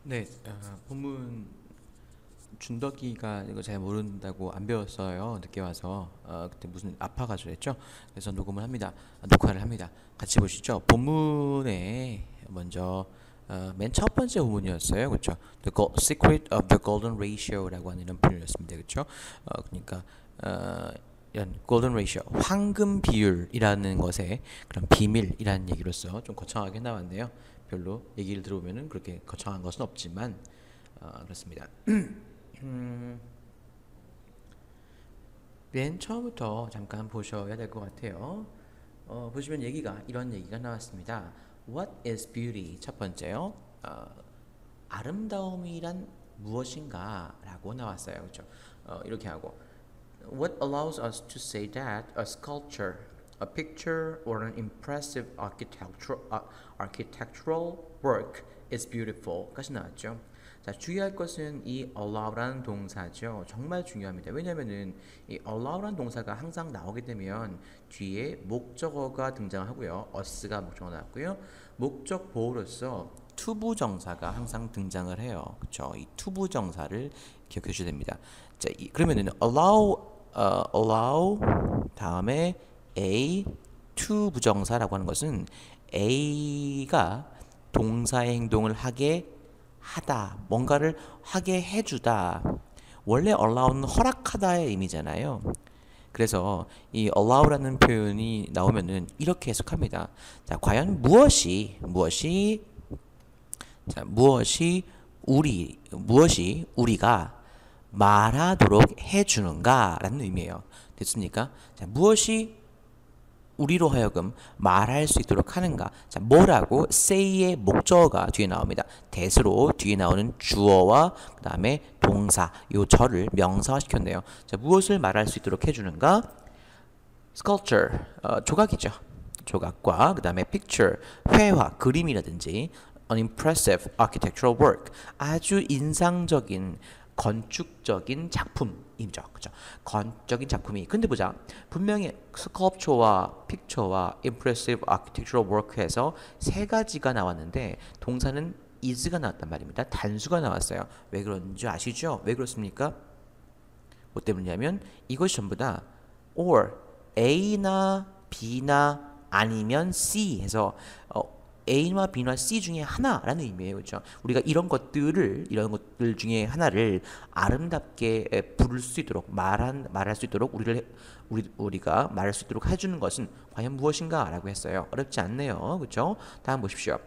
네, 본문 준덕이가 이거 잘 모른다고 안 배웠어요. 늦게 와서 그때 무슨 아파가지고 했죠. 그래서 녹음을 합니다. 녹화를 합니다. 같이 보시죠. 본문에 먼저 맨 첫 번째 부분이었어요, 그렇죠? Secret of the Golden Ratio라고 하는 이런 표현이었습니다, 그렇죠? 그러니까 이런 Golden Ratio, 황금 비율이라는 것의 그런 비밀이라는 얘기로서 좀 거창하게 나왔네요. 별로 얘기를 들어보면은 그렇게 거창한 것은 없지만 그렇습니다. 맨 처음부터 잠깐 보셔야 될 것 같아요. 보시면 이런 얘기가 나왔습니다. What is beauty? 첫 번째요. 아름다움이란 무엇인가? 라고 나왔어요. 그렇죠? 이렇게 하고 What allows us to say that a sculpture, a picture, or an impressive architectural work is beautiful? 까지 나왔죠. 자, 주의할 것은 이 allow라는 동사죠. 정말 중요합니다. 왜냐면은 이 allow라는 동사가 항상 나오게 되면 뒤에 목적어가 등장하고요. us가 목적어 나왔고요. 목적 보호로서 투부정사가 항상 등장을 해요. 그렇죠? 이 투부정사를 기억해 주셔야 됩니다. 자, 그러면은 allow 다음에 a to 부정사라고 하는 것은 a가 동사의 행동을 하게 하다, 뭔가를 하게 해주다. 원래 allow는 허락하다의 의미잖아요. 그래서 이 allow라는 표현이 나오면은 이렇게 해석합니다. 자, 과연 무엇이 우리가 말하도록 해주는가라는 의미예요. 됐습니까? 자, 무엇이 우리로 하여금 말할 수 있도록 하는가? 자, 뭐라고 say의 목적어가 뒤에 나옵니다. 대수로 뒤에 나오는 주어와 그 다음에 동사, 요 절을 명사화시켰네요. 자, 무엇을 말할 수 있도록 해주는가? sculpture, 조각이죠. 조각과 그 다음에 picture, 회화, 그림이라든지 an impressive architectural work, 아주 인상적인 건축적인 작품이죠. 그죠? 건적인 작품이. 근데 보자. 분명히 sculpture와 picture와 impressive architectural work에서 세 가지가 나왔는데 동사는 is가 나왔단 말입니다. 단수가 나왔어요. 왜 그런지 아시죠? 왜 그렇습니까? 뭐 때문이냐면 이것이 전부 다 or A나 B나 아니면 C 해서 A나 B나 C 중에 하나라는 의미예요. 그렇죠? 우리가 이런 것들 중에 하나를 아름답게 부를 수 있도록 말할 수 있도록 우리가 말할 수 있도록 해주는 것은 과연 무엇인가라고 했어요. 어렵지 않네요. 그렇죠? 다음 보십시오.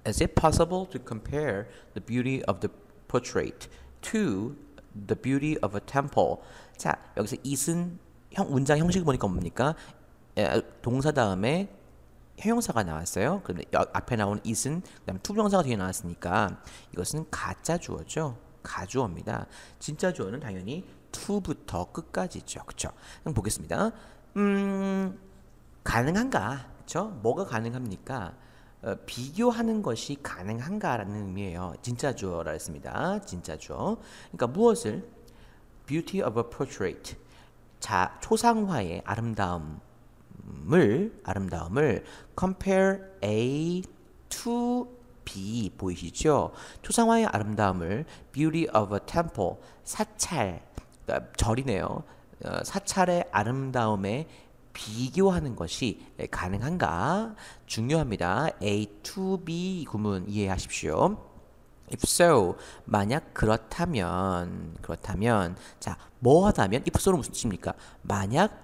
Is it possible to compare the beauty of the portrait to the beauty of a temple? 자, 여기서 it은 문장 형식을 보니까 뭡니까? 동사 다음에 형용사가 나왔어요. 그런데 앞에 나온 it은 그다음 투부정사가 뒤에 나왔으니까 이것은 가짜 주어죠. 가주어입니다. 진짜 주어는 당연히 to부터 끝까지죠. 그렇죠? 그럼 보겠습니다. 가능한가? 그렇죠? 뭐가 가능합니까? 비교하는 것이 가능한가라는 의미예요. 진짜 주어라 했습니다. 진짜 주어. 그러니까 무엇을 beauty of a portrait, 자 초상화의 아름다움을 compare A to B 보이시죠? 초상화의 아름다움을 beauty of a temple, 사찰, 그러니까 절이네요. 사찰의 아름다움에 비교하는 것이 가능한가? 중요합니다. A to B 구문 이해하십시오. If so, 만약 그렇다면, 자, 뭐 하다면, if so는 무슨 뜻입니까? 만약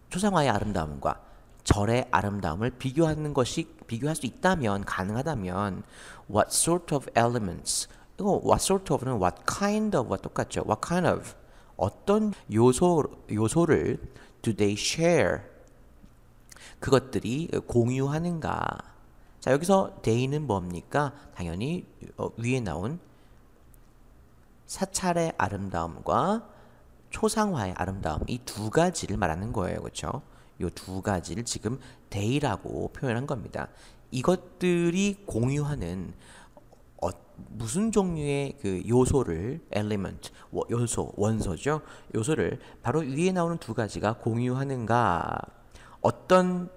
초상화의 아름다움과 절의 아름다움을 비교할 수 있다면, 가능하다면, what sort of elements, 이거 what sort of는 what kind of와 똑같죠. what kind of, 어떤 요소를 do they share, 그것들이 공유하는가. 자, 여기서 they는 뭡니까? 당연히 위에 나온 사찰의 아름다움과 초상화의 아름다움, 이 두 가지를 말하는 거예요. 그렇죠? 이 두 가지를 지금 they라고 표현한 겁니다. 이것들이 공유하는 무슨 종류의 그 요소를 element, 원소죠. 요소를 바로 위에 나오는 두 가지가 공유하는가? 어떤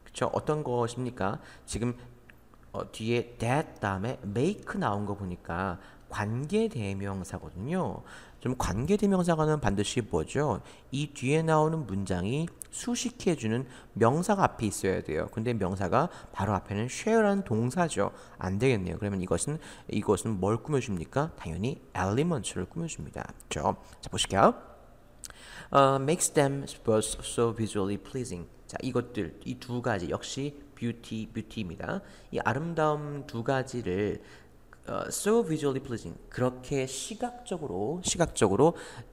그쵸? 어떤 것입니까? 지금 뒤에 that 다음에 make 나온 거 보니까 관계대명사거든요. 좀 관계대명사가는 반드시 뭐죠? 이 뒤에 나오는 문장이 수식해주는 명사가 앞에 있어야 돼요. 근데 명사가 바로 앞에는 share라는 동사죠. 안 되겠네요. 그러면 이것은 뭘 꾸며줍니까? 당연히 elements를 꾸며줍니다. 그렇죠? 자, 보실게요. makes them both so visually pleasing. 자, 이것들 이 두 가지 역시 beauty입니다. 이 아름다움 두 가지를 so visually pleasing 그렇게 시각적으로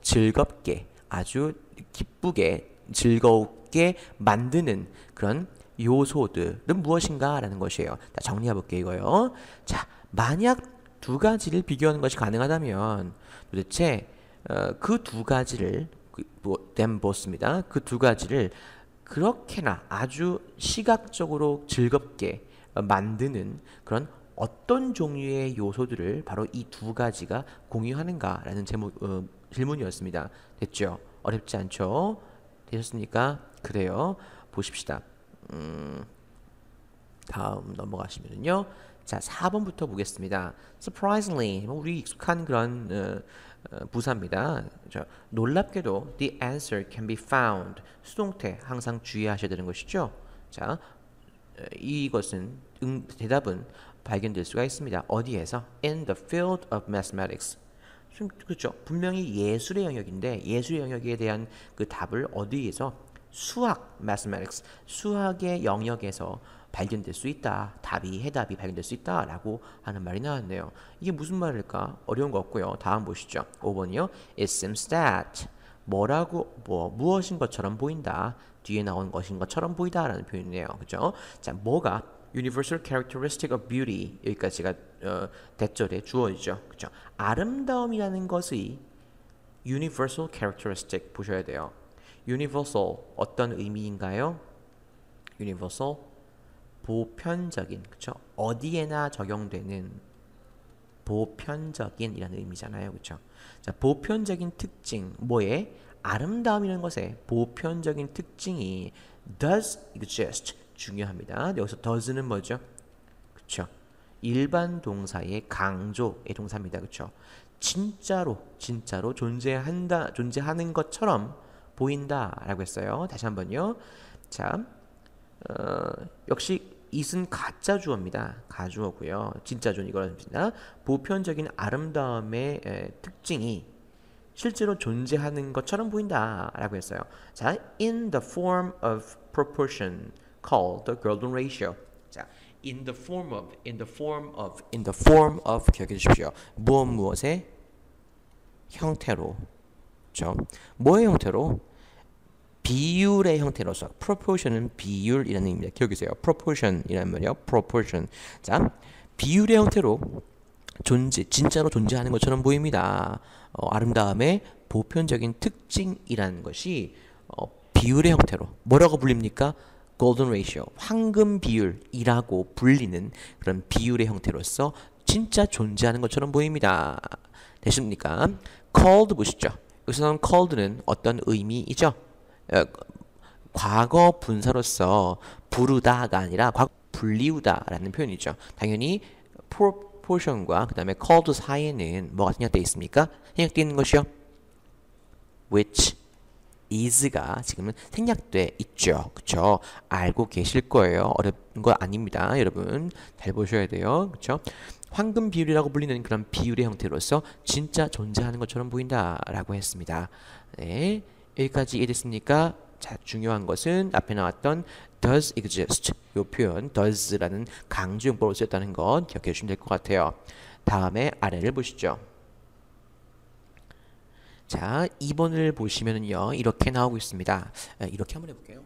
즐겁게 아주 기쁘게 즐겁게 만드는 그런 요소들은 무엇인가라는 것이에요. 자, 정리해 볼게요, 이거요. 자, 만약 두 가지를 비교하는 것이 가능하다면 도대체 그 두 가지를 them both입니다. 그 두 가지를 그렇게나 아주 시각적으로 즐겁게 만드는 그런 어떤 종류의 요소들을 바로 이 두 가지가 공유하는가라는 질문이었습니다. 됐죠? 어렵지 않죠? 되셨습니까? 그래요. 보십시다. 다음 넘어가시면요. 자, 4번부터 보겠습니다. Surprisingly, 우리 익숙한 그런 부사입니다. 놀랍게도 the answer can be found. 수동태 항상 주의하셔야 되는 것이죠. 자, 이것은 대답은 발견될 수가 있습니다. 어디에서? In the field of mathematics. 그렇죠. 분명히 예술의 영역인데 예술의 영역에 대한 그 답을 어디에서? 수학, mathematics, 수학의 영역에서 발견될 수 있다. 해답이 발견될 수 있다라고 하는 말이 나왔네요. 이게 무슨 말일까? 어려운 거 없고요. 다음 보시죠. 5번이요. It seems that 무엇인 것처럼 보인다. 뒤에 나온 것인 것처럼 보이다라는 표현이네요. 그죠? 자, 뭐가 universal characteristic of beauty 여기까지가 대절의 주어이죠. 그죠? 아름다움이라는 것의 universal characteristic 보셔야 돼요. universal 어떤 의미인가요? universal 보편적인, 그쵸? 어디에나 적용되는 보편적인이라는 의미잖아요, 그쵸? 자, 보편적인 특징, 뭐에? 아름다움이라는 것의 보편적인 특징이 does exist, 중요합니다. 여기서 does는 뭐죠? 그쵸? 일반 동사의 강조의 동사입니다, 그쵸? 진짜로 존재하는 것처럼 보인다라고 했어요. 다시 한번요. 자, 역시 it은 가짜 주어입니다. 가주어고요. 진짜 주어는 이거랍니다. 보편적인 아름다움의 특징이 실제로 존재하는 것처럼 보인다라고 했어요. 자, in the form of proportion called the golden ratio. 자, in the form of 기억해 주십시오. 무엇의 형태로, 그렇죠? 뭐의 형태로? 비율의 형태로서. proportion은 비율이라는 의미입니다. 기억해주세요. proportion이라는 말이요. proportion. 자, 비율의 형태로 진짜로 존재하는 것처럼 보입니다. 아름다움의 보편적인 특징이라는 것이 비율의 형태로 뭐라고 불립니까? golden ratio, 황금 비율이라고 불리는 그런 비율의 형태로서 진짜 존재하는 것처럼 보입니다. 되십니까? called 보시죠. 여기서는 called는 어떤 의미이죠? 과거 분사로서 부르다가 아니라 불리우다라는 표현이죠. 당연히 proportion과 그 다음에 called 사이에는 뭐가 생략되어 있습니까? 생략되어 있는 것이요. which is가 지금은 생략되어 있죠. 그쵸? 알고 계실 거예요. 어려운 거 아닙니다. 여러분 잘 보셔야 돼요. 그쵸? 황금 비율이라고 불리는 그런 비율의 형태로서 진짜 존재하는 것처럼 보인다라고 했습니다. 네, 여기까지 이해됐습니까? 자, 중요한 것은 앞에 나왔던 does exist 이 표현 does라는 강조용법으로 쓰였다는 것 기억해 주시면 될 것 같아요. 다음에 아래를 보시죠. 자, 2번을 보시면은요 이렇게 나오고 있습니다. 이렇게 한번 해볼게요.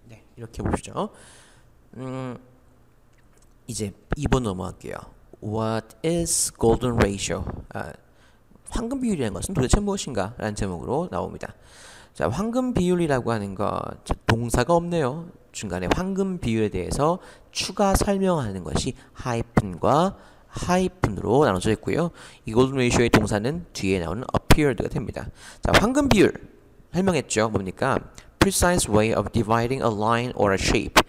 네, 이렇게 보시죠. 이제 2번 넘어갈게요. What is golden ratio? 황금 비율이라는 것은 도대체 무엇인가? 라는 제목으로 나옵니다. 자, 황금 비율이라고 하는 거 동사가 없네요. 중간에 황금 비율에 대해서 추가 설명하는 것이 하이픈과 하이픈으로 나눠져 있고요. 이 골든 레이쇼의 동사는 뒤에 나오는 appeared가 됩니다. 자, 황금 비율 설명했죠. 뭡니까? Precise way of dividing a line or a shape.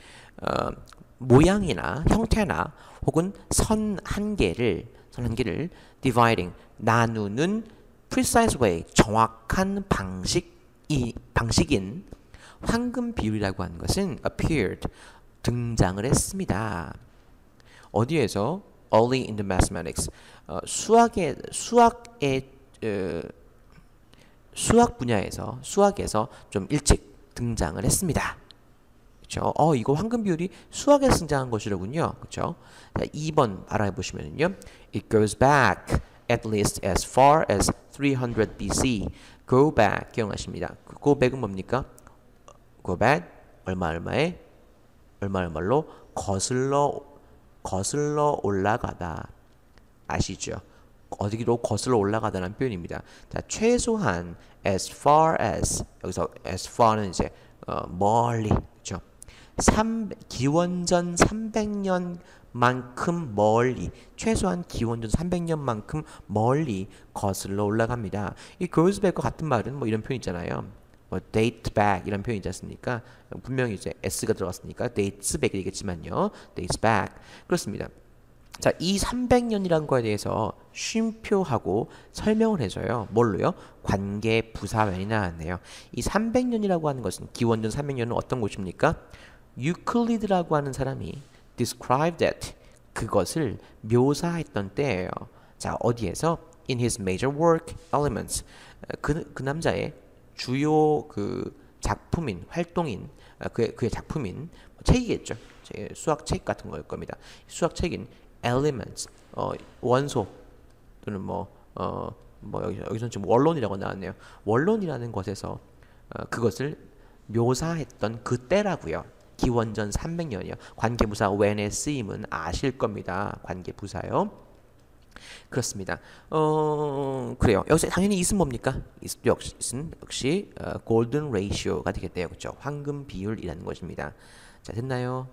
모양이나 형태나 혹은 선 한 개를 dividing 나누는 precise way 정확한 방식인 황금 비율이라고 하는 것은 appeared 등장을 했습니다. 어디에서? Early in the mathematics. 수학에서 좀 일찍 등장을 했습니다. 그렇죠? 이거 황금 비율이 수학에서 등장한 것이로군요. 그렇죠? 자, 2번 알아보시면요. It goes back at least as far as 300 BC. Go back 기억나십니다. Go back은 뭡니까? Go back 얼마로 거슬러 올라가다. 아시죠? 어디로 거슬러 올라가다는 표현입니다. 자, 최소한 as far as 여기서 as far는 이제 멀리 그렇죠? 기원전 300년만큼 멀리 최소한 기원전 300년만큼 멀리 거슬러 올라갑니다. 이 goes back과 같은 말은 뭐 이런 표현 있잖아요. 뭐 date back 이런 표현 있지 않습니까? 분명히 이제 s가 들어갔으니까 dates back이겠지만요. dates back 그렇습니다. 자, 이 300년이라는 거에 대해서 쉼표하고 설명을 해줘요. 뭘로요? 관계 부사변이 나왔네요. 이 300년이라고 하는 것은 기원전 300년은 어떤 곳입니까? 유클리드라고 하는 사람이 described that 그것을 묘사했던 때예요. 자, 어디에서? In his major work, Elements. 그 남자의 주요 그 작품인 활동인 그의 작품인 책이겠죠. 수학 책 같은 거일 겁니다. 수학 책인 Elements 원소 또는 여기서는 지금 원론이라고 나왔네요. 원론이라는 것에서 그것을 묘사했던 그때라고요. 기원전 300년이요. 관계부사 when의 쓰임은 아실 겁니다. 관계부사요. 그렇습니다. 그래요. 여기서 당연히 있은 뭡니까? 역시 golden ratio가 되겠네요. 그렇죠? 황금 비율이라는 것입니다. 자, 됐나요?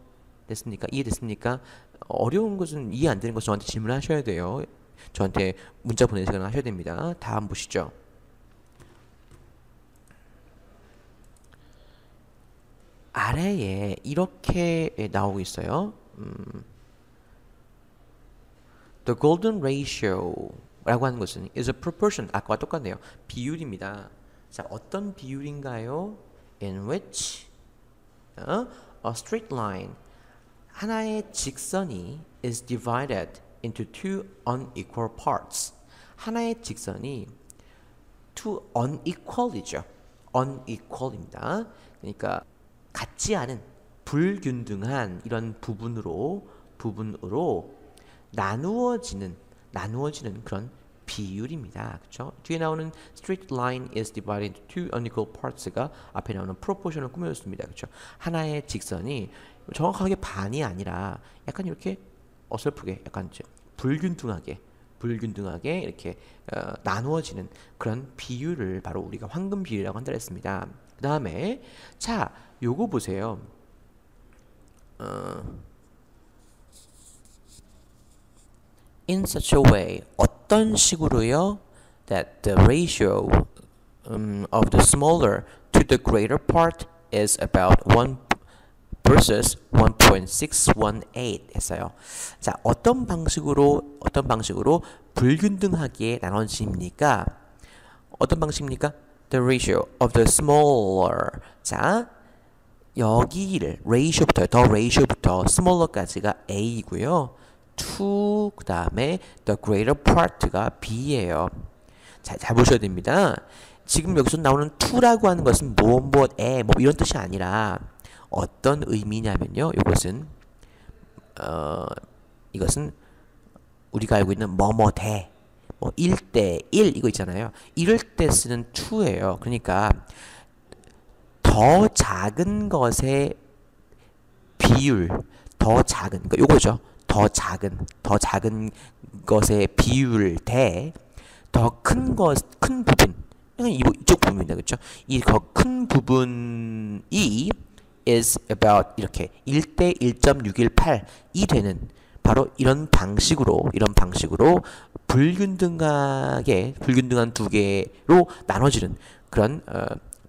됐습니까? 이해됐습니까? 어려운 것은 이해 안 되는 것은 저한테 질문하셔야 돼요. 저한테 문자 보내시거나 하셔야 됩니다. 다음 보시죠. 아래에 이렇게 나오고 있어요. The golden ratio라고 하는 것은 is a proportion. 아까와 똑같네요. 비율입니다. 자, 어떤 비율인가요? In which a straight line 하나의 직선이 is divided into two unequal parts. 하나의 직선이 two unequal이죠. unequal입니다. 그러니까 같지 않은 불균등한 이런 부분으로 나누어지는 그런 비율입니다. 그렇죠? 뒤에 나오는 straight line is divided into two unequal parts가 앞에 나오는 proportion을 꾸며줬습니다. 그렇죠? 하나의 직선이 정확하게 반이 아니라 약간 이렇게 어설프게 약간 불균등하게 이렇게 나누어지는 그런 비율을 바로 우리가 황금 비율이라고 한다 했습니다. 그 다음에 자, 요거 보세요. In such a way 어떤 식으로요? That the ratio of the smaller to the greater part is about 1 versus 1.618 했어요. 자, 어떤 방식으로 불균등하게 나눠집니까? 어떤 방식입니까? The ratio of the smaller. 자, 여기를 ratio부터 smaller까지가 A이고요. to 그 다음에 the greater part가 B예요. 잘 보셔야 됩니다. 지금 여기서 나오는 to라고 하는 것은 무엇에 뭐 이런 뜻이 아니라 어떤 의미냐면요. 이것은 우리가 알고 있는 뭐뭐대 뭐 1대 1 이거 있잖아요. 이럴 때 쓰는 to예요. 그러니까 더 작은 것의 비율, 그러니까 요거죠. 더 작은 것의 비율 대 더 큰 부분, 이쪽 부분입니다. 그렇죠? 이 더 큰 부분이 is about 이렇게 1대 1.618이 되는 바로 이런 방식으로 불균등한 두 개로 나눠지는 그런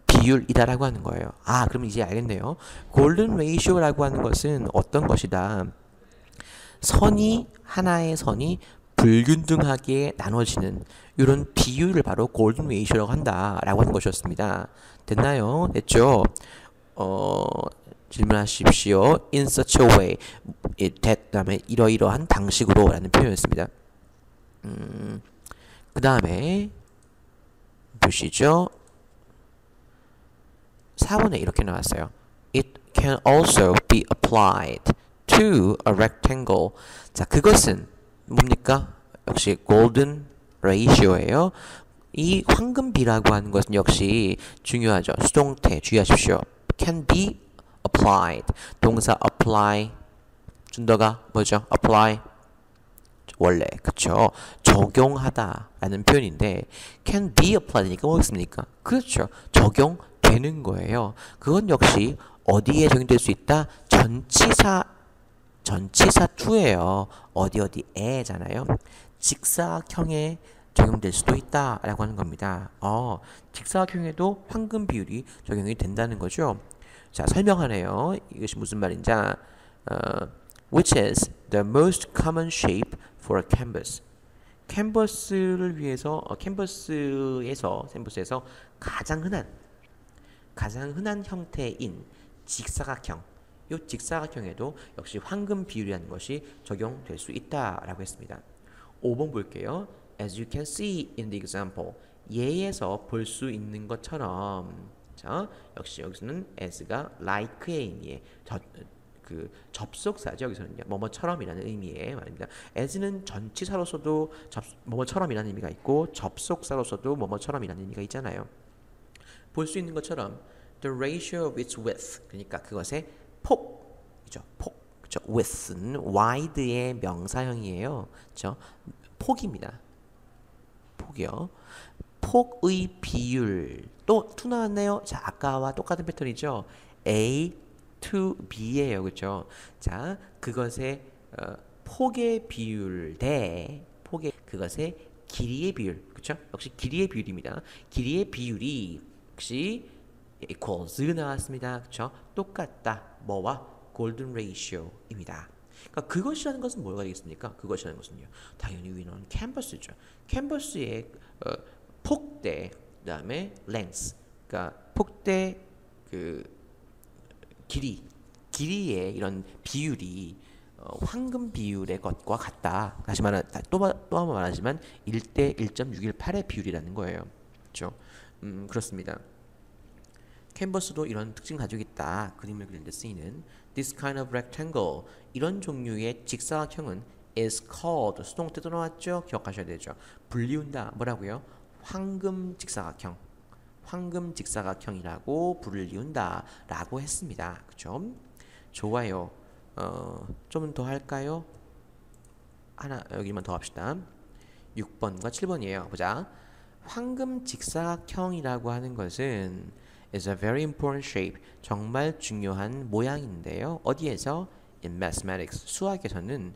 비율이다라고 하는 거예요. 그럼 이제 알겠네요. 골든 레이쇼라고 하는 것은 어떤 것이다. 하나의 선이 불균등하게 나눠지는 이런 비율을 바로 골든 레이쇼라고 한다라고 하는 것이었습니다. 됐나요? 됐죠? 질문하십시오. In such a way, 다음에 이러이러한 방식으로라는 표현이었습니다. 그 다음에 보시죠. 4번에 이렇게 나왔어요. It can also be applied to a rectangle. 자, 그것은 뭡니까? 역시 golden ratio예요. 이 황금비라고 하는 것은 역시 중요하죠. 수동태 주의하십시오. Can be applied. 동사 apply. 준더가 뭐죠? apply. 원래 그쵸? 적용하다라는 표현인데 can be applied니까 뭐겠습니까? 그렇죠. 적용되는 거예요. 그건 역시 어디에 적용될 수 있다? 전치사 to예요. 어디에잖아요. 직사각형에 적용될 수도 있다라고 하는 겁니다. 직사각형에도 황금 비율이 적용이 된다는 거죠. 자, 설명하네요. 이것이 무슨 말인지. Which is the most common shape for a canvas. 캔버스를 위해서 캔버스에서 가장 흔한 형태인 직사각형. 이 직사각형에도 역시 황금 비율이라는 것이 적용될 수 있다라고 했습니다. 5번 볼게요. As you can see in the example. 예에서 볼 수 있는 것처럼. 자, 역시 여기서는 as가 like의 의미에 접속사죠. 여기서는요. 뭐뭐처럼이라는 의미의 말입니다. as는 전치사로서도 뭐뭐처럼이라는 의미가 있고 접속사로서도 뭐뭐처럼이라는 의미가 있잖아요. 볼 수 있는 것처럼 the ratio of its width. 그러니까 그것의 폭이죠. 그렇죠. width는 wide의 명사형이에요. 그렇죠. 폭입니다. 폭이요. 폭의 비율. 또 2 나왔네요. 자, 아까와 똑같은 패턴이죠. A to B예요. 그렇죠? 자, 그것의 폭의 비율 대 그것의 길이의 비율. 그렇죠? 역시 길이의 비율입니다. 길이의 비율이 역시 equals 나왔습니다. 그렇죠? 똑같다. 뭐와? golden ratio입니다. 그러니까 그것이라는 것은 뭐가 되겠습니까? 그것이라는 것은요. 당연히 위는 캔버스죠. 캔버스의 폭대 그다음에 length. 그러니까 폭대 길이의 이런 비율이 황금 비율의 것과 같다. 다시 말하 또 한 번 말하지만 1대 1.618의 비율이라는 거예요. 그렇죠? 그렇습니다. 캔버스도 이런 특징을 가지고 있다. 그림을 그리는 데 쓰이는 this kind of rectangle. 이런 종류의 직사각형은 is called. 수동태도 나왔죠? 기억하셔야 되죠. 불리운다. 뭐라고요? 황금 직사각형이라고 불리운다 라고 했습니다. 그죠? 좋아요. 좀 더 할까요? 여기만 더 합시다. 6번과 7번이에요. 보자. 황금 직사각형이라고 하는 것은 is a very important shape. 정말 중요한 모양인데요. 어디에서? In mathematics. 수학에서는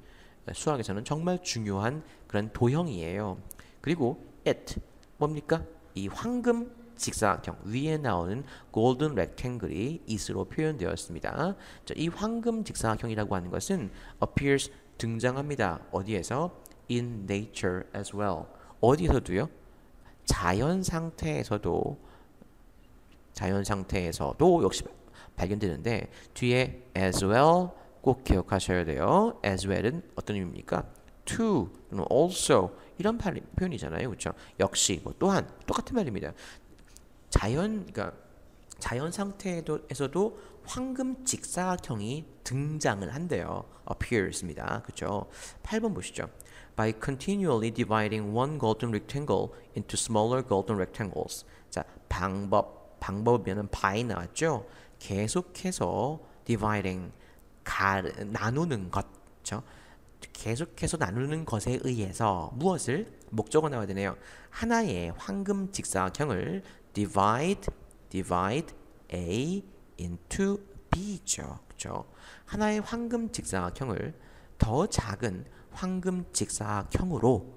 정말 중요한 그런 도형이에요. 그리고 it 뭡니까? 이 황금 직사각형 위에 나오는 golden rectangle이 it으로 표현되었습니다. 자, 이 황금 직사각형이라고 하는 것은 appears 등장합니다. 어디에서? In nature as well. 어디에서도요? 자연 상태에서도 역시 발견되는데 뒤에 as well 꼭 기억하셔야 돼요. as well은 어떤 의미입니까? to 또는 also 이런 표현이잖아요. 그렇죠? 역시 또한 똑같은 말입니다. 그러니까 자연 상태에서도 황금 직사각형이 등장을 한대요. appears입니다. 그렇죠? 8번 보시죠. By continually dividing one golden rectangle into smaller golden rectangles. 자, 방법이면 by 나왔죠? 계속해서 dividing 나누는 것. 그렇죠? 계속해서 나누는 것에 의해서 무엇을? 목적어 나와야 되네요. 하나의 황금 직사각형을 divide A into B죠. 그렇죠? 하나의 황금 직사각형을 더 작은 황금 직사각형으로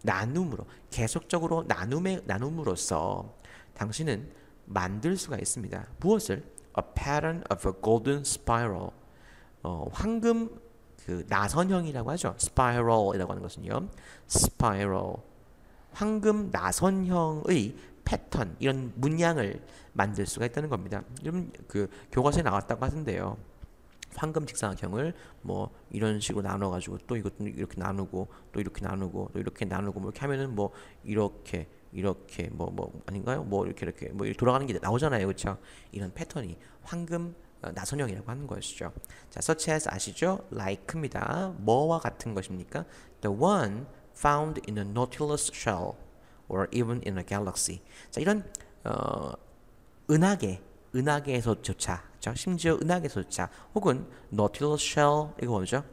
나눔으로 계속적으로 나눔으로써 당신은 만들 수가 있습니다. 무엇을? A pattern of a golden spiral. 황금 그 나선형이라고 하죠. spiral이라고 하는 것은요. spiral. 황금 나선형의 패턴, 이런 문양을 만들 수가 있다는 겁니다. 여러분 그 교과서에 나왔다고 하던데요. 황금 직사각형을 뭐 이런 식으로 나눠 가지고 또 이것도 이렇게 나누고 또 이렇게 나누고 또 이렇게 나누고 뭐 이렇게 하면은 뭐 이렇게 뭐 아닌가요? 뭐 이렇게 뭐 돌아가는 게 나오잖아요. 그렇죠? 이런 패턴이 황금 나선형이라고 하는 것이죠. 자, such as 아시죠? like입니다. 뭐와 같은 것입니까? The one found in a Nautilus shell or even in a galaxy. 자, 이런 은하계에서조차, 그렇죠? 심지어 은하계에서조차, 혹은 Nautilus shell, 이거 뭐죠?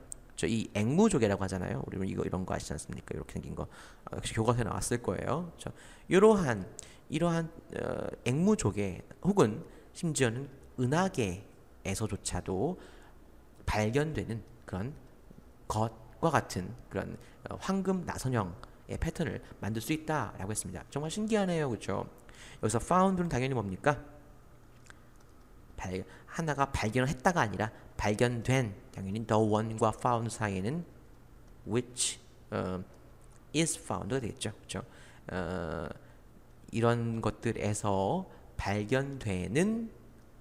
이 앵무조개라고 하잖아요. 우리 이런 거 아시지 않습니까? 이렇게 생긴 거 역시 교과서에 나왔을 거예요. 그렇죠? 이러한 앵무조개 혹은 심지어는 은하계에서조차도 발견되는 그런 것과 같은 그런 황금 나선형의 패턴을 만들 수 있다라고 했습니다. 정말 신기하네요, 그렇죠? 여기서 found는 당연히 뭡니까? 하나가 발견을 했다가 아니라 발견된, 당연히 the one과 found 사이에는 which is found가 되겠죠. 그렇죠? 이런 것들에서 발견되는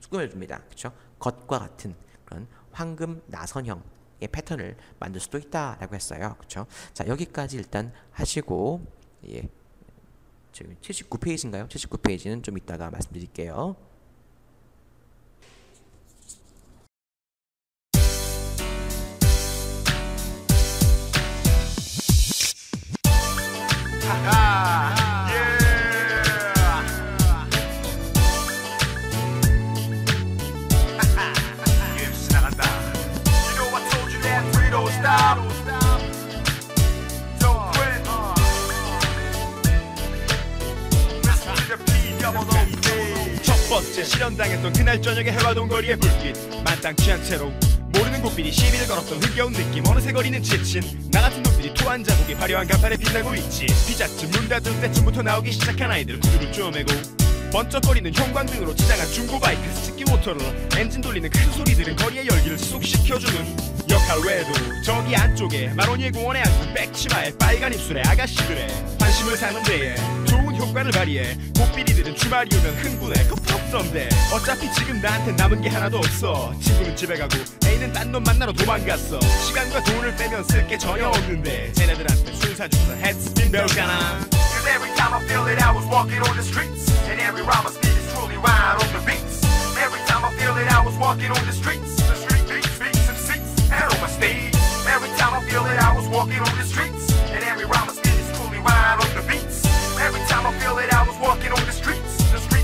꾸며줍니다. 그렇죠? 것과 같은 그런 황금 나선형의 패턴을 만들 수도 있다라고 했어요. 그렇죠? 자, 여기까지 일단 하시고, 예, 지금 79페이지인가요? 79페이지는 좀 이따가 말씀드릴게요. 실현당했던 그날 저녁에 해와동 거리의 불빛 마땅치 않은 채로 모르는 곳비리 시비를 걸었던 흥겨운 느낌. 어느새 거리는 지친 나 같은 놈들이 토한 자국이 화려한 간판에 빛나고 있지. 피자집 문 닫을 때쯤부터 나오기 시작한 아이들 구두를 쪼매고 번쩍거리는 형광등으로 지장한 중고바이크 스키 모터로 엔진 돌리는 큰 소리들은 거리의 열기를 지속시켜주는 역할 외에도 저기 안쪽에 마로니에 공원에 앉은 백치마에 빨간 입술의 아가씨들의 관심을 사는 데에 좋은 효과를 발휘해 고삐리들은 주말이 오면 흥분해 급합던데 어차피 지금 나한테 남은 게 하나도 없어. 친구는 집에 가고 애인은 딴 놈 만나러 도망갔어. 시간과 돈을 빼면 쓸 게 전혀 없는데 쟤네들한테 술 사주면서 헤드스핀 배울까나. Cause every time I feel it I was walking on the streets and every rhyme I spit is truly right on the beats. Every time I feel it I was walking on the streets beats and seats and on my stage. Every time I feel it I was walking on the streets and every rhyme I spit is truly right on the beats. Every time I feel it I was walking on the streets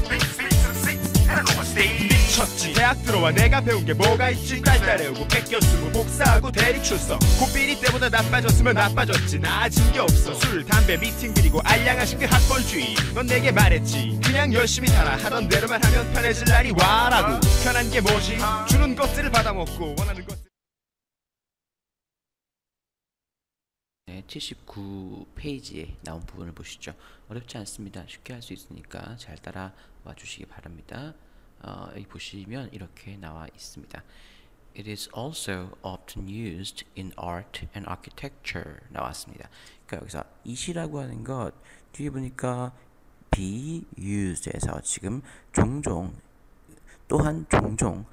beats and seats and on my stage. 미쳤지. 대학 들어와 내가 배운 게 뭐가 있지. 깔따래우고 베껴 쓰고 복사하고 대리 출석. 고삐리 때보다 나빠졌으면 나빠졌지. 나아진 게 없어. 술 담배 미팅 그리고 알량하신 그 학벌주의. 넌 내게 말했지 그냥 열심히 살아. 하던 대로만 하면 편해질 날이 와라고. 편한 게 뭐지? 주는 것들을 받아먹고 원하는 것들. 네, 79페이지에 나온 부분을 보시죠. 어렵지 않습니다. 쉽게 할 수 있으니까 잘 따라와 주시기 바랍니다. 여기 보시면 이렇게 나와 있습니다. It is also often used in art and architecture 나왔습니다. 그러니까 여기서 it이라고 하는 것 뒤에 보니까 be used에서 지금 종종 또한 종종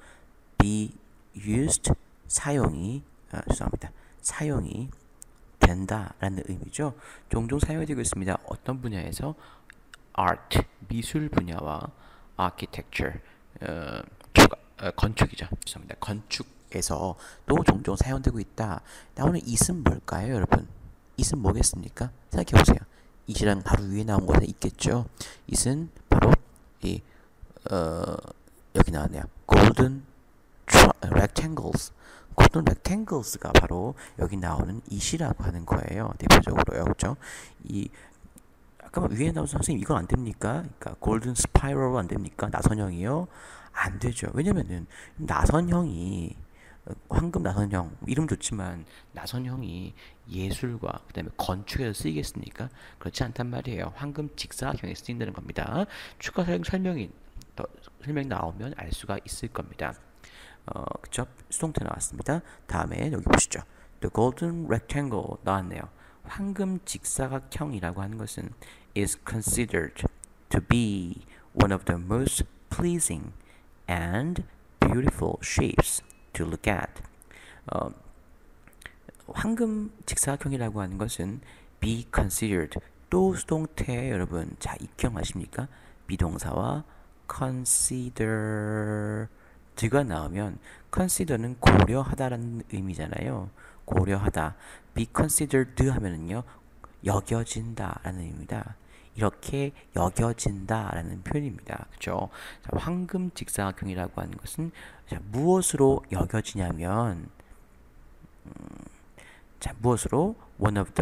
be used 사용이 죄송합니다. 사용이 된다라는 의미죠. 종종 사용이 되고 있습니다. 어떤 분야에서? art 미술 분야와 architecture 건축이죠. 죄송합니다. 건축에서 또 종종 사용되고 있다. 나오는 it은 뭘까요, 여러분? it은 뭐겠습니까? 생각해 보세요. it이랑 바로 위에 나온 것에 있겠죠. it은 바로 이 여기 나왔네요. golden rectangles. golden rectangles가 바로 여기 나오는 it이라고 하는 거예요. 대표적으로요, 그렇죠? 이 아까 위에 나온 선생님 이건 안 됩니까? 그러니까 골든 스파이럴 안 됩니까? 나선형이요? 안 되죠. 왜냐면은 나선형이 황금 나선형 이름 좋지만 나선형이 예술과 그다음에 건축에서 쓰이겠습니까? 그렇지 않단 말이에요. 황금 직사각형에 쓰인다는 겁니다. 추가 설명이 나오면 알 수가 있을 겁니다. 그쵸? 수동태 나왔습니다. 다음에 여기 보시죠. The golden rectangle 나왔네요. 황금 직사각형이라고 하는 것은 is considered to be one of the most pleasing and beautiful shapes to look at. 황금 직사각형이라고 하는 것은 be considered 또 수동태 여러분 자 기억하십니까? 비동사와 consider가 나오면 consider는 고려하다라는 의미잖아요. 고려하다. be considered 하면은요 여겨진다라는 의미입니다. 이렇게 여겨진다라는 표현입니다. 그렇죠? 자, 황금 직사각형이라고 하는 것은 자, 무엇으로 여겨지냐면 자, 무엇으로 one of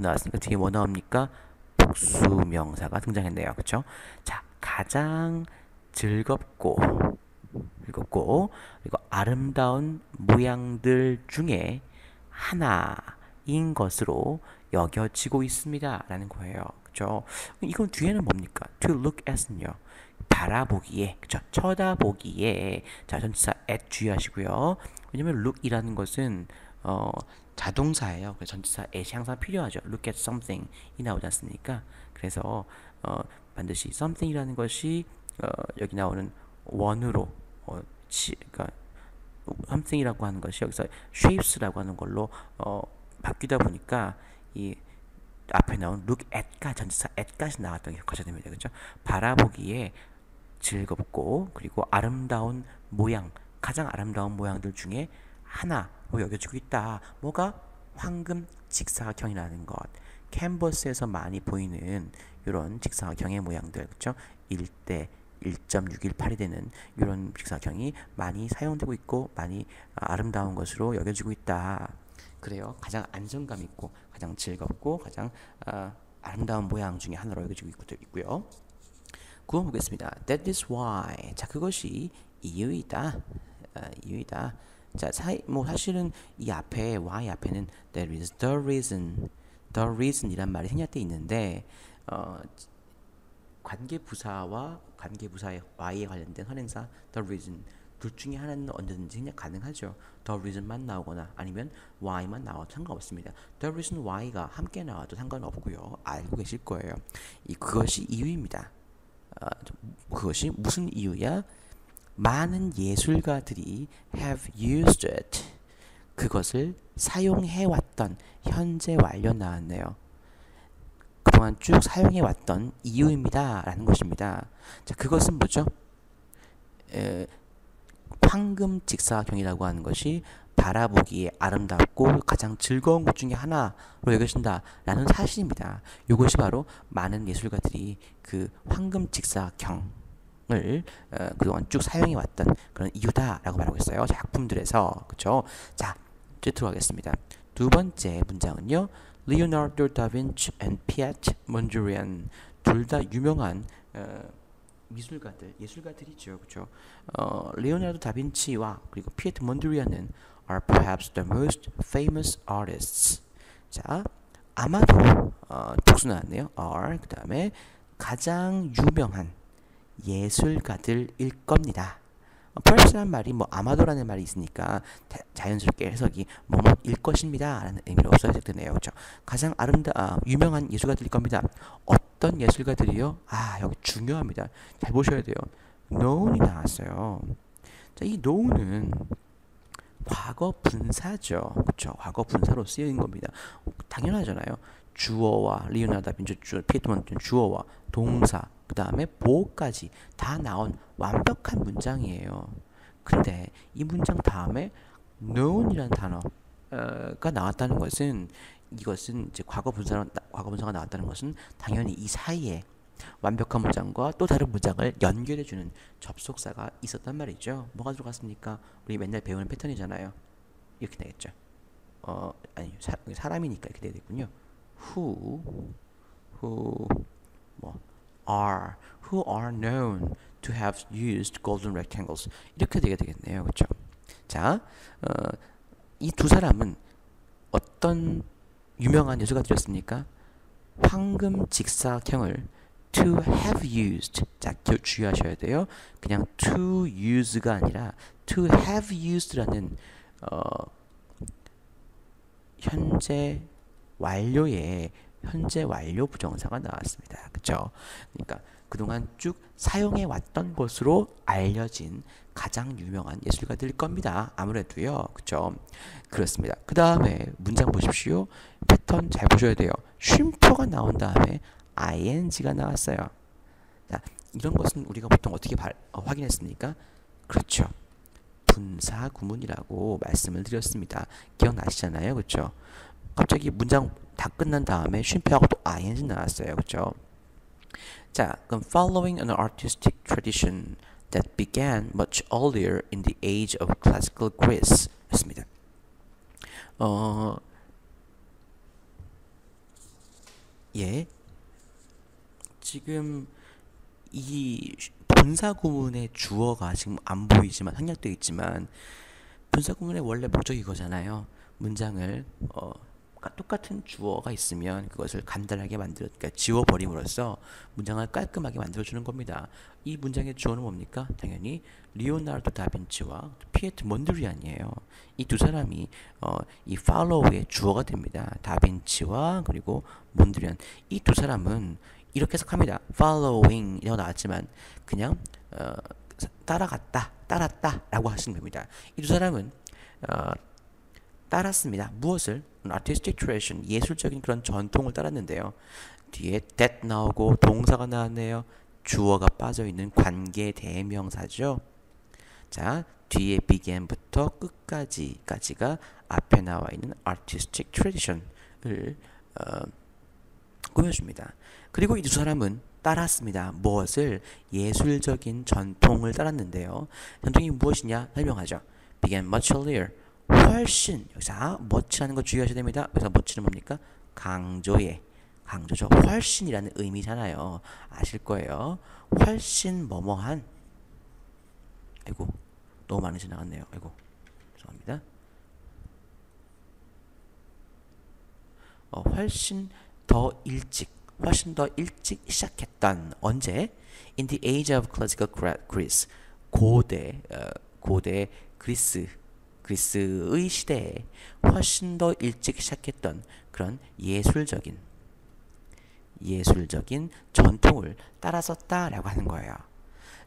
나왔으니까 뒤에 what 나옵니까? 복수명사가 등장했네요. 그렇죠? 자, 가장 즐겁고 그리고 아름다운 모양들 중에 하나인 것으로 여겨지고 있습니다. 라는 거예요. 그죠? 이건 뒤에는 뭡니까? to look at은요. 바라보기에, 그죠? 쳐다보기에. 자, 전치사 at 주의하시고요. 왜냐면 look이라는 것은, 자동사예요. 그래서 전치사 at이 항상 필요하죠. look at something 이 나오지 않습니까? 그래서, 반드시 something이라는 것이, 여기 나오는 원으로, 그러니까, something이라고 하는 것이 여기서 shapes라고 하는 걸로, 바뀌다 보니까 이 앞에 나온 look at가 전치사 at까지 나왔던 게 기억하셔야 됩니다. 그렇죠? 바라보기에 즐겁고 그리고 아름다운 모양, 가장 아름다운 모양들 중에 하나로 여겨지고 있다. 뭐가? 황금 직사각형이라는 것. 캔버스에서 많이 보이는 이런 직사각형의 모양들, 그렇죠? 1대 1.618이 되는 이런 직사각형이 많이 사용되고 있고 많이 아름다운 것으로 여겨지고 있다. 그래요. 가장 안정감 있고 가장 즐겁고 가장 아름다운 모양 중에 하나로 여겨지고 있고요. 9번 보겠습니다. That is why. 자, 그것이 이유이다. 이유이다. 자, 사실은 이 앞에 why 앞에는 that is the reason이란 말이 생략돼 있는데 관계부사와 관계부사의 why에 관련된 선행사 the reason 둘 중에 하나는 언제든지 생략 가능하죠. The reason만 나오거나 아니면 why만 나와도 상관없습니다. The reason why가 함께 나와도 상관없고요. 알고 계실 거예요. 그것이 이유입니다. 그것이 무슨 이유야? 많은 예술가들이 have used it. 그것을 사용해왔던 현재 완료 나왔네요. 그동안 쭉 사용해왔던 이유입니다. 라는 것입니다. 자, 그것은 뭐죠? 황금 직사각형이라고 하는 것이 바라보기에 아름답고 가장 즐거운 것 중에 하나로 여겨진다 라는 사실입니다. 이것이 바로 많은 예술가들이 그 황금 직사각형을 그동안 쭉 사용해왔던 그런 이유다라고 말하고 있어요. 작품들에서. 그렇죠? 자, 이제 들어가겠습니다. 두 번째 문장은요. Leonardo da Vinci and Piet Mondrian 둘 다 유명한 예술가들이죠, 그렇죠? 레오나르도 다빈치와 그리고 피에트 몬드리안은 are perhaps the most famous artists. 자, 아마도 복수 나왔네요. are 그 다음에 가장 유명한 예술가들일 겁니다. perhaps라는 말이 아마도라는 말이 있으니까 자연스럽게 해석이 뭐뭐일 것입니다 라는 의미로 해석되네요. 그렇죠? 가장 유명한 예술가들일 겁니다. 어떤 예술가들이요? 여기 중요합니다. 잘 보셔야 돼요. known이 나왔어요. 자, 이 known은 과거 분사죠. 그렇죠? 과거 분사로 쓰여진 겁니다. 당연하잖아요. 주어와 리오나르도 다빈치, 피에트 몬드리안 주어와 동사 그 다음에 보호까지 다 나온 완벽한 문장이에요. 근데 이 문장 다음에 known이라는 단어가 나왔다는 것은 이것은 이제 과거 분사가 나왔다는 것은 당연히 이 사이에 완벽한 문장과 또 다른 문장을 연결해주는 접속사가 있었단 말이죠. 뭐가 들어갔습니까? 우리 맨날 배우는 패턴이잖아요. 이렇게 되겠죠. 아니 사람이니까 이렇게 되겠군요. who are known to have used golden rectangles 이렇게 되게 되겠네요. 그렇죠? 자, 이 두 사람은 어떤 유명한 예술가 드렸습니까? 황금 직사각형을 to have used. 자, 주의하셔야 돼요. 그냥 to use가 아니라 to have used라는 현재 완료 부정사가 나왔습니다. 그쵸? 그러니까 그동안 쭉 사용해 왔던 것으로 알려진 가장 유명한 예술가들일 겁니다. 아무래도요. 그쵸? 그렇습니다. 그 다음에 문장 보십시오. 패턴 잘 보셔야 돼요. 쉼표가 나온 다음에 ing가 나왔어요. 자, 이런 것은 우리가 보통 어떻게 확인했습니까? 그렇죠. 분사 구문이라고 말씀을 드렸습니다. 기억나시잖아요. 그렇죠? 갑자기 문장 다 끝난 다음에 쉼표하고 또 ing 나왔어요. 그렇죠? 자, 그럼 following an artistic tradition that began much earlier in the age of classical Greece 였습니다. 예. 지금 이 분사 구문의 주어가 지금 안 보이지만 생략되어 있지만 분사 구문의 원래 목적이 이거잖아요. 문장을 똑같은 주어가 있으면 그것을 간단하게 그러니까 지워버림으로써 문장을 깔끔하게 만들어주는 겁니다. 이 문장의 주어는 뭡니까? 당연히 리오나르도 다빈치와 피에트 몬드리안이에요. 이 두 사람이 이 follow의 주어가 됩니다. 다빈치와 그리고 몬드리안. 이 두 사람은 이렇게 해석합니다. following 이라고 나왔지만 그냥 따라갔다, 따랐다 라고 하시면 됩니다. 이 두 사람은 따랐습니다. 무엇을? artistic tradition, 예술적인 그런 전통을 따랐는데요. 뒤에 that 나오고 동사가 나왔네요. 주어가 빠져있는 관계 대명사죠. 자, 뒤에 began부터 끝까지가 앞에 나와 있는 artistic tradition을 꾸며줍니다. 그리고 이 두 사람은 따랐습니다. 무엇을? 예술적인 전통을 따랐는데요. 전통이 무엇이냐? 설명하죠. began much earlier. 훨씬. 여기서 much라는 거 주의하셔야 됩니다. 여기서 much는 뭡니까? 강조죠. 훨씬이라는 의미잖아요. 아실 거예요. 훨씬 뭐뭐한. 아이고, 너무 많이 지나갔네요. 아이고, 죄송합니다. 훨씬 더 일찍 시작했던 언제? In the age of classical Greece. 고대 그리스의 시대에 훨씬 더 일찍 시작했던 그런 예술적인 전통을 따라섰다라고 하는 거예요.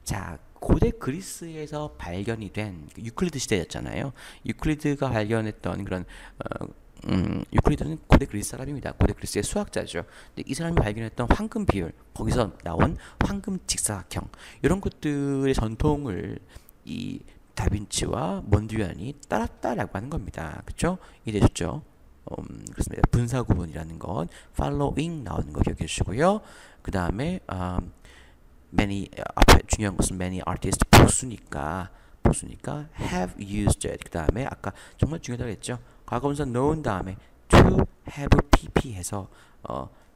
자, 고대 그리스에서 발견이 된 유클리드 시대였잖아요. 유클리드가 발견했던 그런 유클리드는 고대 그리스 사람입니다. 고대 그리스의 수학자죠. 근데 이 사람이 발견했던 황금 비율, 거기서 나온 황금 직사각형, 이런 것들의 전통을 이 다빈치와 몬드리안이 따랐다라고 하는 겁니다. 그렇죠? 이해되셨죠? 그렇습니다. 분사 구문이라는 건 following 나오는 거 기억해 주시고요. 그 다음에 앞에 중요한 것은 many artists 보수니까 have used it. 그 다음에 아까 정말 중요하다고 했죠. 과거분사 known 다음에 to have pp 해서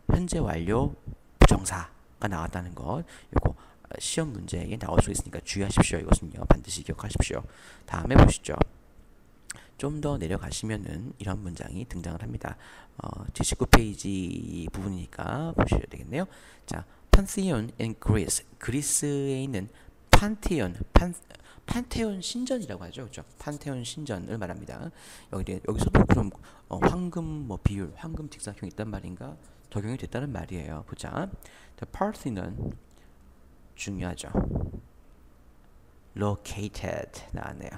현재 완료 부정사가 나왔다는 것. 요거 시험 문제에 나올 수 있으니까 주의하십시오. 이것은요 반드시 기억하십시오. 다음에 보시죠. 좀 더 내려가시면은 이런 문장이 등장을 합니다. 79페이지 부분이니까 보셔야 되겠네요. 자, Pantheon in Greece. 그리스에 있는 판테온 신전이라고 하죠. 그렇죠? 판테온 신전을 말합니다. 여기서도 그럼 황금 비율, 황금 직사각형이 있단 말인가? 적용이 됐다는 말이에요. 보자. The Parthenon 중요하죠. located 나왔네요.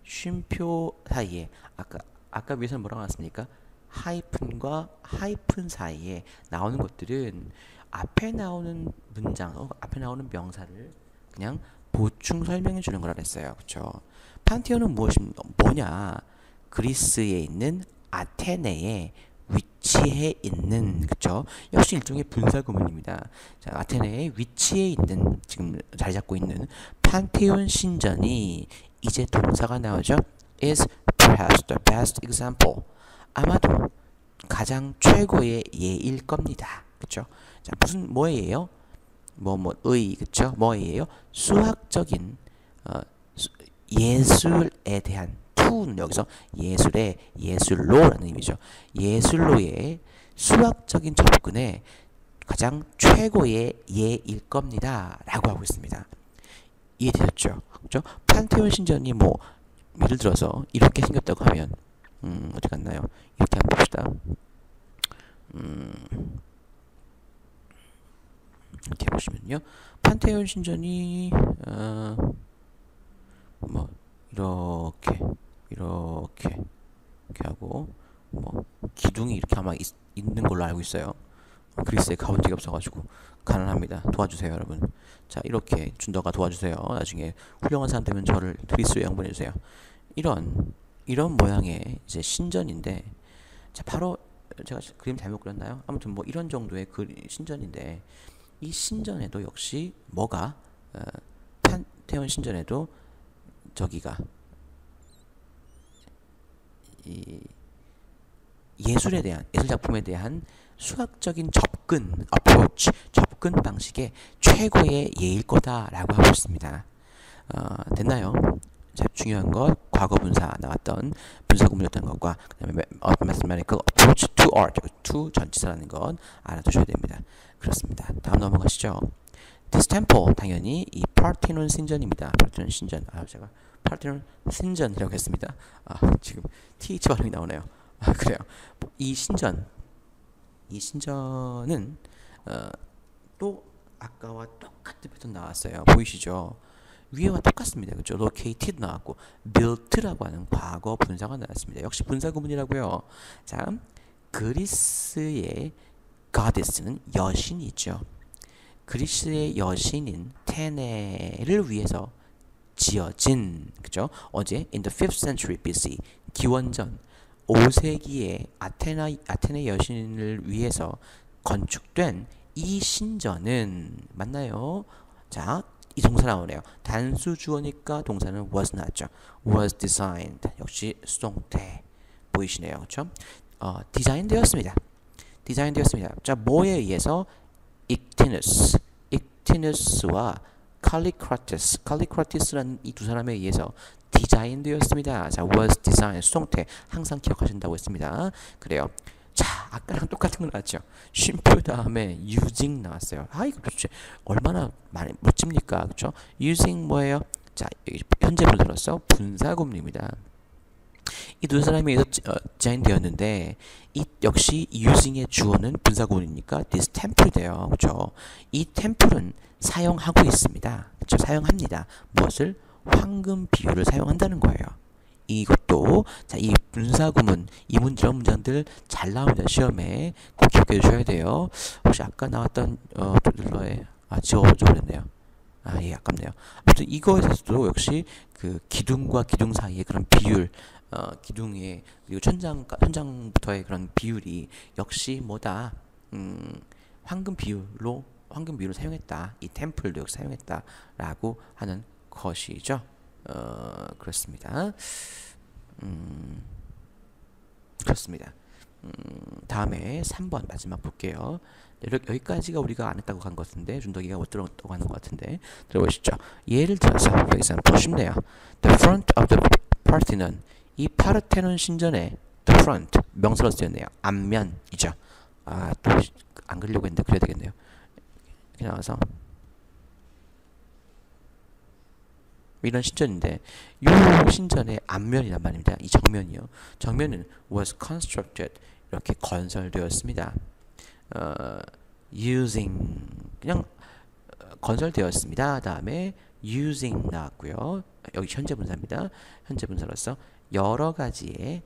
쉼표 사이에 아까 위에서는 뭐라고 나왔습니까? 하이픈과 하이픈 사이에 나오는 것들은 앞에 나오는 문장, 앞에 나오는 명사를 그냥 보충 설명해 주는 거라 그랬어요. 그렇죠? 판테온은 뭐냐? 그리스에 있는 아테네에 위치해 있는, 그쵸? 역시 일종의 분사 구문입니다. 자, 아테네에 위치해 있는, 지금 자리 잡고 있는 판테온 신전이 이제 동사가 나오죠. is perhaps the best example. 아마도 가장 최고의 예일 겁니다. 그쵸? 자, 뭐의 예요? 그쵸? 뭐의 예요? 수학적인, 예술에 대한 to는 여기서 예술의 예술로라는 의미죠. 예술로의 수학적인 접근에 가장 최고의 예일 겁니다. 라고 하고 있습니다. 이해되셨죠? 그죠? 판테온 신전이 뭐 예를 들어서 이렇게 생겼다고 하면 어디 갔나요? 이렇게 한번 봅시다. 이렇게 보시면요. 판테온 신전이 뭐 이렇게 하고 뭐 기둥이 이렇게 아마 있는 걸로 알고 있어요. 그리스에 가본 적이 없어가지고 가능합니다. 도와주세요, 여러분. 자, 이렇게 준더가 도와주세요. 나중에 훌륭한 사람 되면 저를 그리스에 양분해주세요. 이런 모양의 이제 신전인데, 자, 바로 제가 그림 잘못 그렸나요? 아무튼 뭐 이런 정도의 신전인데, 이 신전에도 역시 뭐가 판테온 신전에도 저기가 이 예술에 대한 예술 작품에 대한 수학적인 접근, approach, 접근 방식의 최고의 예일 거다라고 하고 있습니다. 됐나요? 자, 중요한 것 과거 분사 나왔던 분사 구문이었던 것과 그다음에 mathematical approach to art, to 전치사라는 것 알아두셔야 됩니다. 그렇습니다. 다음 넘어가시죠. This temple 당연히 이 파르테논 신전입니다. 파르테논 신전. 제가 파르테논 신전이라고 했습니다. 지금 th 발음이 나오네요. 그래요. 이 신전은 또 아까와 똑같은 패턴 나왔어요. 보이시죠? 위에와 똑같습니다. 그렇죠? located 나왔고 built라고 하는 과거 분사가 나왔습니다. 역시 분사 구문이라고요. 자, 그리스의 goddess는 여신이죠. 그리스의 여신인 테네를 위해서 지어진, 그죠? 어제 in the 5th century BC 기원전 5세기에 아테네 여신을 위해서 건축된 이 신전은 맞나요? 자, 이 동사 나오네요. 단수 주어니까 동사는 was 나왔죠. was designed. 역시 수동태 보이시네요. 그렇죠? 디자인되었습니다. 자, 뭐에 의해서? 익티누스와 칼리크라티스라는 이 두 사람에 의해서 디자인되었습니다. 자, was designed 수동태 항상 기억하신다고 했습니다. 그래요. 자, 아까랑 똑같은 거 나왔죠. 쉼표 다음에 using 나왔어요. 이거 도대체 얼마나 많이 멋집니까? 그렇죠? using 뭐예요? 자, 현재 분사로서 분사구문입니다. 이 두 사람이 디자인되었는데 이 역시 using의 주어는 분사구문이니까 this temple 돼요. 그렇죠? 이 템플은 사용하고 있습니다. 그렇죠? 사용합니다. 무엇을? 황금 비율을 사용한다는 거예요. 이것도 자, 이 분사구문 이런 문장들 잘 나옵니다. 시험에 꼭 기억해 주셔야 돼요. 혹시 아까 나왔던 도들러에 지워버렸네요. 예, 아깝네요. 아무튼 이거에서도 역시 그 기둥과 기둥 사이의 그런 비율, 기둥의 그리고 천장부터의 그런 비율이 역시 뭐다? 황금 비율을 사용했다. 이 템플도 역시 사용했다라고 하는 것이죠. 그렇습니다. 그렇습니다. 다음에 3번 마지막 볼게요. 여기까지가 우리가 안 했다고 한 것 같은데 준덕이가 못 들었다고 하는 것 같은데 들어보시죠. 예를 들어서 for example 쉽네요. The front of the Parthenon 이 파르테논 신전의 the front 명사로 쓰였네요. 앞면이죠. 또 안 그리려고 했는데 그래야 되겠네요. 이렇게 나와서 이런 신전인데 이 신전의 앞면이란 말입니다. 이 정면이요. 정면은 was constructed 이렇게 건설되었습니다. using 그냥 건설되었습니다. 다음에 using 나왔고요. 여기 현재 분사입니다. 현재 분사로서 여러 개의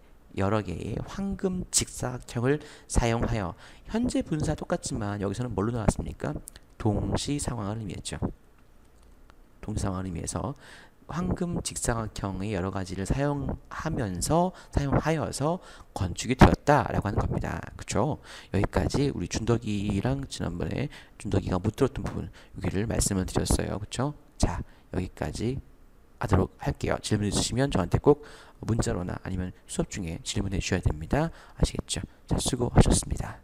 황금 직사각형을 사용하여 현재 분사 똑같지만 여기서는 뭘로 나왔습니까? 동시 상황을 의미했죠. 동시 상황을 의미해서 황금 직사각형의 여러 가지를 사용하여서 건축이 되었다라고 하는 겁니다. 그렇죠? 여기까지 우리 준덕이랑 지난번에 준덕이가 못 들었던 부분 여기를 말씀을 드렸어요. 그렇죠? 자, 여기까지 하도록 할게요. 질문 있으시면 저한테 꼭 문자로나 아니면 수업 중에 질문해 주셔야 됩니다. 아시겠죠? 자, 수고하셨습니다.